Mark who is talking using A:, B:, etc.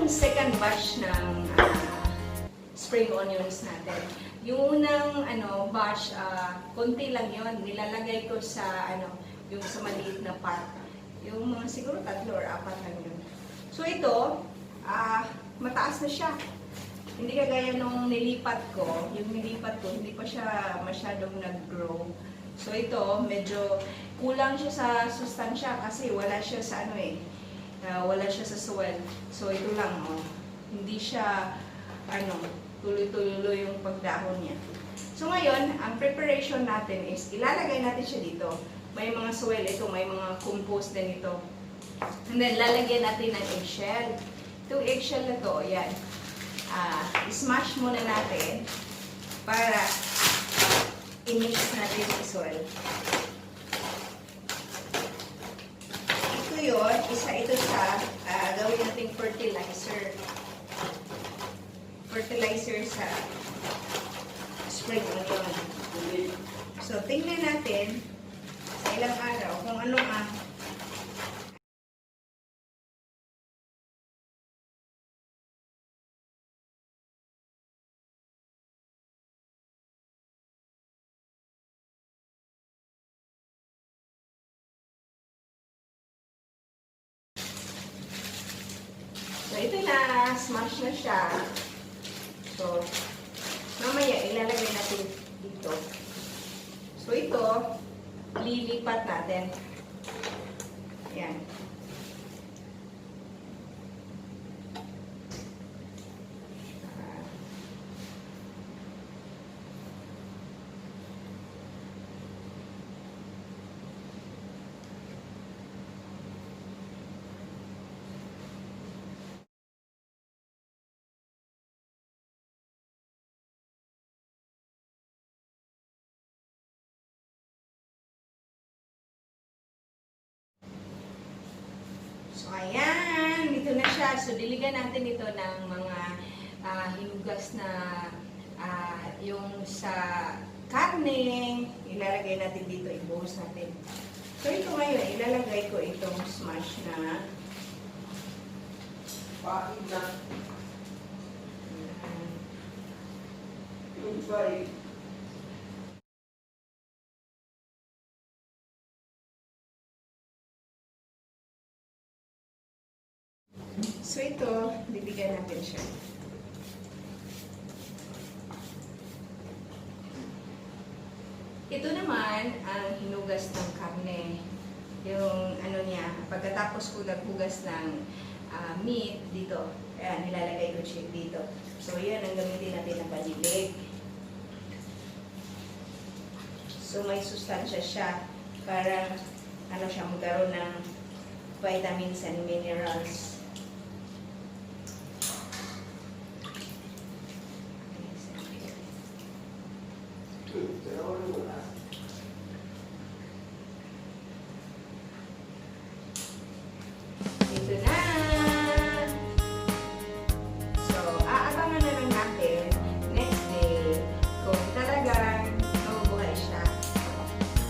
A: second batch ng spring onions natin. Yung unang batch, konti lang yon. Nilalagay ko sa yung sa maliit na pot. Yung mga siguro 3 or 4 lang yun. So ito, mataas na siya. Hindi kagaya nung nilipat ko. Yung nilipat ko, hindi pa siya masyadong nag-grow. So ito, medyo kulang siya sa sustansya kasi wala siya sa wala siya sa soil. So ito lang, hindi siya tuloy-tuloy yung pagdahon niya. So ngayon, ang preparation natin is ilalagay natin siya dito. May mga soil ito, may mga compost din ito. And then lalagyan natin ng eggshell. Itong eggshell na to, yan. I-smash muna natin para i-mix natin yung soil. Ito yun, isa ito sa gawin nating fertilizer. Fertilizer sa spring onion. So, tingnan natin sa ilang araw kung ano So, ito na, smash na siya. So, mamaya ilalagay natin dito. So, ito, lilipat natin. Yan. So, ayan. Dito na siya. So, diligan natin ito ng mga hinugas na yung sa karne. Ilalagay natin dito. Ibuhos natin. So, ito ngayon, ilalagay ko itong smash na
B: Pain na. Yung fry.
A: So, ito, bibigyan natin siya. Ito naman, ang hinugas ng karne. Yung niya, pagkatapos ko naghugas ng meat dito, ayan, nilalagay ko siya dito. So, yan ang gamitin natin na panilig. So, may sustansya siya para, siya magkaroon ng vitamins and minerals.